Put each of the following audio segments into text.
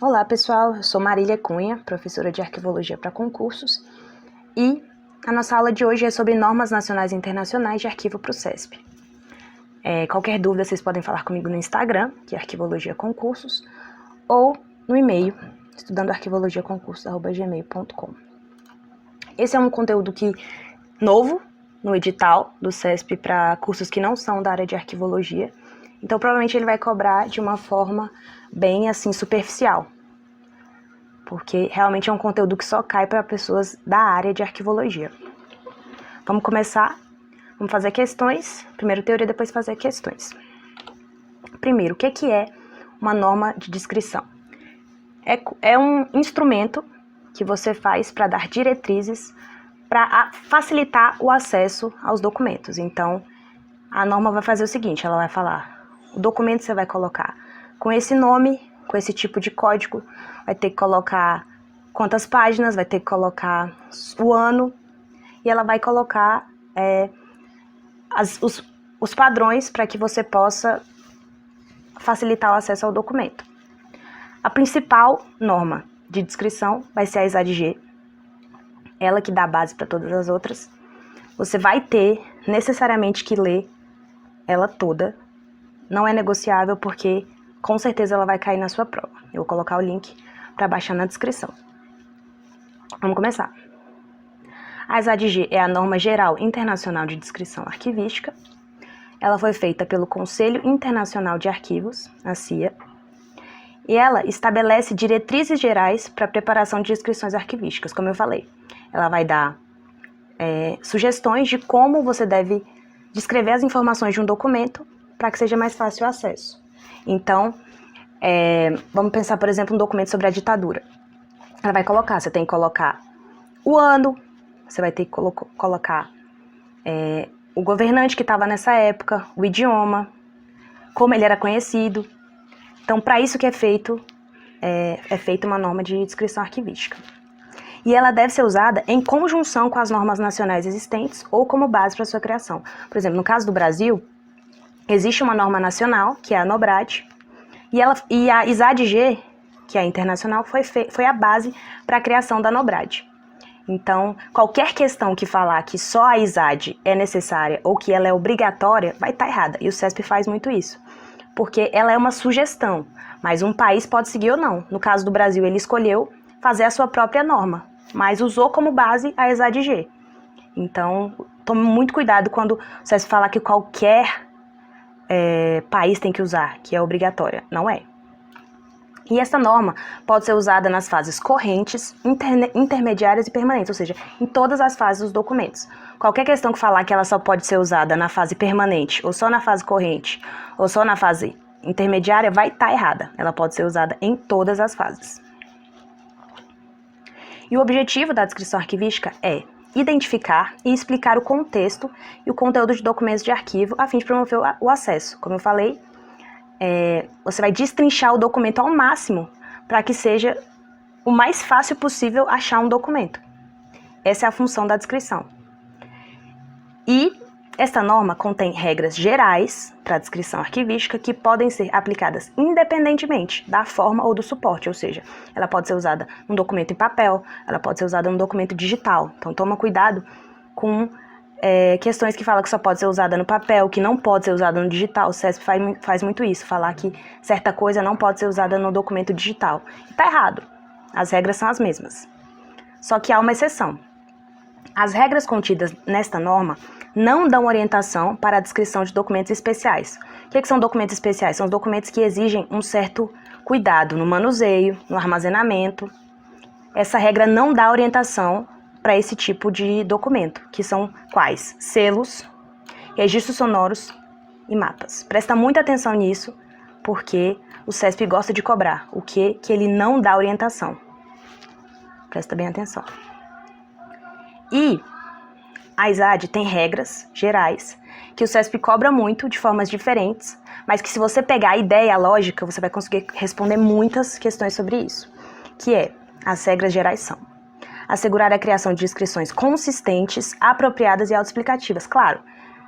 Olá pessoal, eu sou Marília Cunha, professora de Arquivologia para concursos, e a nossa aula de hoje é sobre normas nacionais e internacionais de arquivo para o CESP. Qualquer dúvida vocês podem falar comigo no Instagram, que é Arquivologia Concursos, ou no e-mail, estudandoarquivologiaconcursos@gmail.com. Esse é um conteúdo novo no edital do CESP para cursos que não são da área de arquivologia, então provavelmente ele vai cobrar de uma forma bem assim superficial, porque realmente é um conteúdo que só cai para pessoas da área de arquivologia. Vamos começar? Vamos fazer questões, primeiro teoria, depois fazer questões. Primeiro, o que é uma norma de descrição? É um instrumento que você faz para dar diretrizes, para facilitar o acesso aos documentos. Então, a norma vai fazer o seguinte, ela vai falar, o documento você vai colocar com esse nome, com esse tipo de código, vai ter que colocar quantas páginas, vai ter que colocar o ano, e ela vai colocar os padrões para que você possa facilitar o acesso ao documento. A principal norma de descrição vai ser a ISAD-G, ela que dá base para todas as outras. Você vai ter necessariamente que ler ela toda, não é negociável porque com certeza ela vai cair na sua prova. Eu vou colocar o link para baixar na descrição. Vamos começar. A ISAD-G é a Norma Geral Internacional de Descrição Arquivística. Ela foi feita pelo Conselho Internacional de Arquivos, a CIA, e ela estabelece diretrizes gerais para a preparação de descrições arquivísticas, como eu falei. Ela vai dar sugestões de como você deve descrever as informações de um documento para que seja mais fácil o acesso. Então, vamos pensar, por exemplo, um documento sobre a ditadura. Ela vai colocar, você tem que colocar o ano, você vai ter que colocar o governante que estava nessa época, o idioma, como ele era conhecido. Então, para isso que é feita uma norma de descrição arquivística. E ela deve ser usada em conjunção com as normas nacionais existentes ou como base para sua criação. Por exemplo, no caso do Brasil, existe uma norma nacional, que é a NOBRAD, e a ISAD-G, que é a internacional, foi a base para a criação da NOBRAD. Então, qualquer questão que falar que só a ISAD é necessária ou que ela é obrigatória, vai estar errada. E o CESP faz muito isso, porque ela é uma sugestão, mas um país pode seguir ou não. No caso do Brasil, ele escolheu fazer a sua própria norma, mas usou como base a ISAD-G. Então, tome muito cuidado quando o CESP falar que qualquer país tem que usar, que é obrigatória. Não é. E essa norma pode ser usada nas fases correntes, intermediárias e permanentes, ou seja, em todas as fases dos documentos. Qualquer questão que falar que ela só pode ser usada na fase permanente, ou só na fase corrente, ou só na fase intermediária, vai estar errada. Ela pode ser usada em todas as fases. E o objetivo da descrição arquivística é identificar e explicar o contexto e o conteúdo de documentos de arquivo a fim de promover o acesso. Como eu falei, você vai destrinchar o documento ao máximo para que seja o mais fácil possível achar um documento. Essa é a função da descrição. E esta norma contém regras gerais para a descrição arquivística que podem ser aplicadas independentemente da forma ou do suporte, ou seja, ela pode ser usada num documento em papel, ela pode ser usada num documento digital. Então toma cuidado com questões que falam que só pode ser usada no papel, que não pode ser usada no digital. O CESP faz muito isso, falar que certa coisa não pode ser usada no documento digital. Está errado, as regras são as mesmas. Só que há uma exceção. As regras contidas nesta norma não dão orientação para a descrição de documentos especiais. O que são documentos especiais? São os documentos que exigem um certo cuidado no manuseio, no armazenamento. Essa regra não dá orientação para esse tipo de documento, que são quais? Selos, registros sonoros e mapas. Presta muita atenção nisso, porque o CESP gosta de cobrar o que ele não dá orientação. Presta bem atenção. E a ISAD tem regras gerais que o CESP cobra muito de formas diferentes, mas que se você pegar a ideia, a lógica, você vai conseguir responder muitas questões sobre isso. Que as regras gerais são: assegurar a criação de descrições consistentes, apropriadas e autoexplicativas. Claro,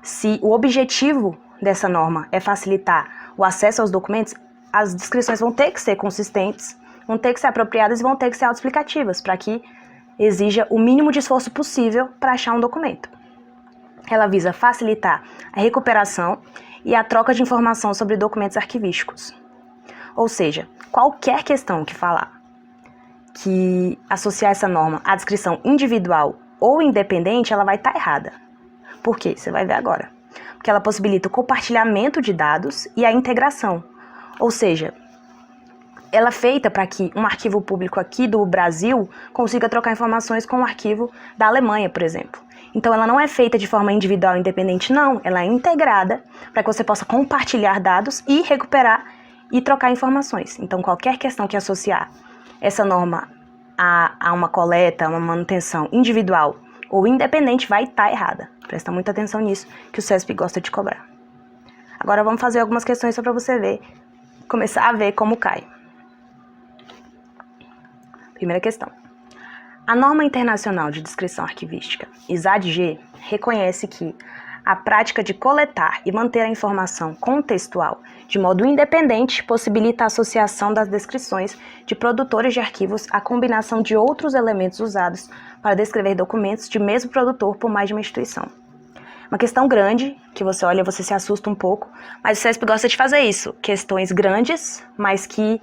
se o objetivo dessa norma é facilitar o acesso aos documentos, as descrições vão ter que ser consistentes, vão ter que ser apropriadas e vão ter que ser autoexplicativas, para que exija o mínimo de esforço possível para achar um documento. Ela visa facilitar a recuperação e a troca de informação sobre documentos arquivísticos. Ou seja, qualquer questão que falar que associar essa norma à descrição individual ou independente, ela vai estar errada. Por quê? Você vai ver agora. Porque ela possibilita o compartilhamento de dados e a integração. Ou seja, ela é feita para que um arquivo público aqui do Brasil consiga trocar informações com um arquivo da Alemanha, por exemplo. Então, ela não é feita de forma individual e independente, não. Ela é integrada para que você possa compartilhar dados e recuperar e trocar informações. Então, qualquer questão que associar essa norma a uma coleta, uma manutenção individual ou independente vai estar errada. Presta muita atenção nisso, que o CESP gosta de cobrar. Agora, vamos fazer algumas questões só para você ver, começar a ver como cai. Primeira questão. A norma internacional de descrição arquivística, ISAD-G, reconhece que a prática de coletar e manter a informação contextual de modo independente possibilita a associação das descrições de produtores de arquivos à combinação de outros elementos usados para descrever documentos de mesmo produtor por mais de uma instituição. Uma questão grande, que você olha, você se assusta um pouco, mas o CESP gosta de fazer isso. Questões grandes, mas que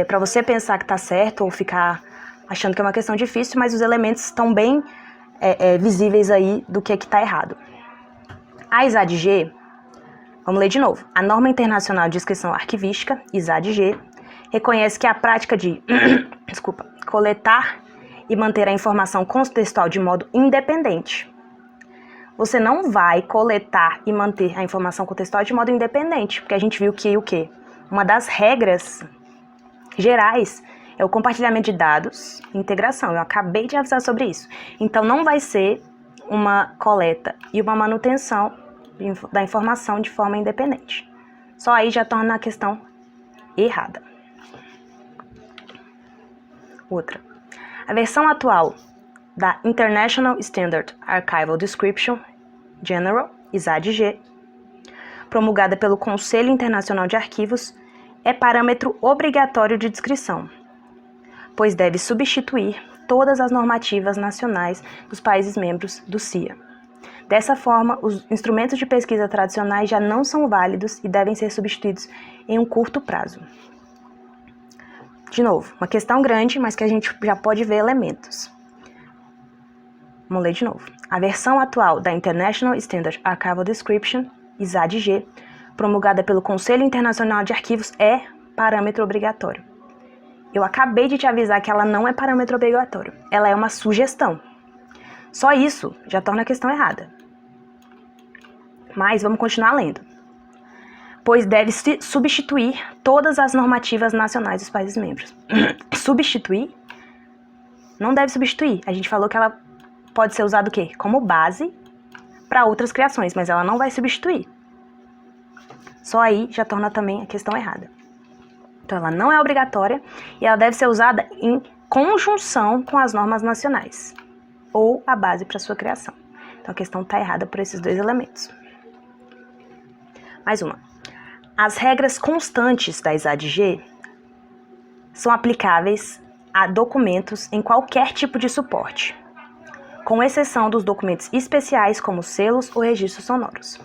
para você pensar que está certo ou ficar achando que é uma questão difícil, mas os elementos estão bem visíveis aí do que está errado. A ISAD-G, vamos ler de novo. A norma internacional de descrição arquivística, ISAD-G, reconhece que a prática de coletar e manter a informação contextual de modo independente. Você não vai coletar e manter a informação contextual de modo independente, porque a gente viu que o quê? Uma das regras gerais é o compartilhamento de dados e integração. Eu acabei de avisar sobre isso. Então, não vai ser uma coleta e uma manutenção da informação de forma independente. Só aí já torna a questão errada. Outra. A versão atual da International Standard Archival Description General, ISAD-G, promulgada pelo Conselho Internacional de Arquivos, é parâmetro obrigatório de descrição, pois deve substituir todas as normativas nacionais dos países membros do CIA. Dessa forma, os instrumentos de pesquisa tradicionais já não são válidos e devem ser substituídos em um curto prazo. De novo, uma questão grande, mas que a gente já pode ver elementos. Vamos ler de novo. A versão atual da International Standard Archival Description, ISAD-G, promulgada pelo Conselho Internacional de Arquivos, é parâmetro obrigatório. Eu acabei de te avisar que ela não é parâmetro obrigatório. Ela é uma sugestão. Só isso já torna a questão errada. Mas vamos continuar lendo. Pois deve substituir todas as normativas nacionais dos países membros. Substituir? Não deve substituir. A gente falou que ela pode ser usada o quê? Como base para outras criações, mas ela não vai substituir. Só aí já torna também a questão errada. Então, ela não é obrigatória e ela deve ser usada em conjunção com as normas nacionais ou a base para sua criação. Então, a questão está errada por esses dois elementos. Mais uma. As regras constantes da ISAD-G são aplicáveis a documentos em qualquer tipo de suporte, com exceção dos documentos especiais como selos ou registros sonoros.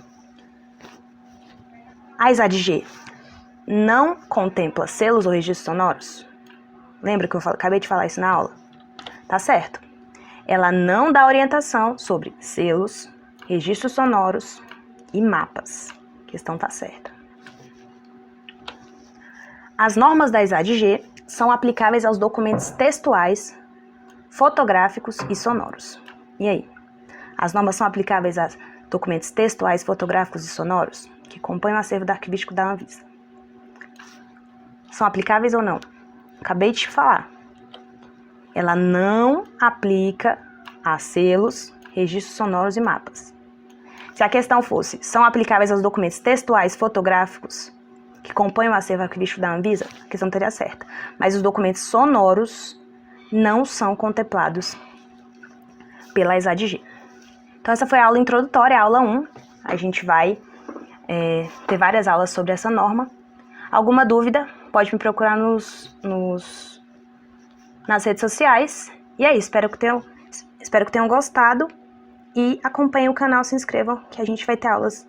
A ISAD-G não contempla selos ou registros sonoros? Lembra que eu acabei de falar isso na aula? Tá certo. Ela não dá orientação sobre selos, registros sonoros e mapas. A questão tá certa. As normas da ISAD-G são aplicáveis aos documentos textuais, fotográficos e sonoros. E aí? As normas são aplicáveis a documentos textuais, fotográficos e sonoros que compõem o acervo do arquivístico da Anvisa. São aplicáveis ou não? Acabei de te falar. Ela não aplica a selos, registros sonoros e mapas. Se a questão fosse, são aplicáveis aos documentos textuais, fotográficos que compõem o acervo arquivístico da Anvisa, a questão estaria certa. Mas os documentos sonoros não são contemplados pela ISAD-G. Então, essa foi a aula introdutória, a aula 1. A gente vai ter várias aulas sobre essa norma. Alguma dúvida? pode me procurar nas redes sociais. E é isso, espero que tenham gostado. E acompanhem o canal, se inscrevam, que a gente vai ter aulas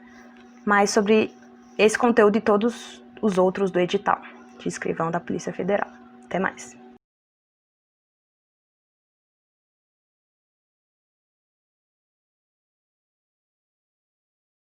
mais sobre esse conteúdo e todos os outros do edital de inscrição da Polícia Federal. Até mais!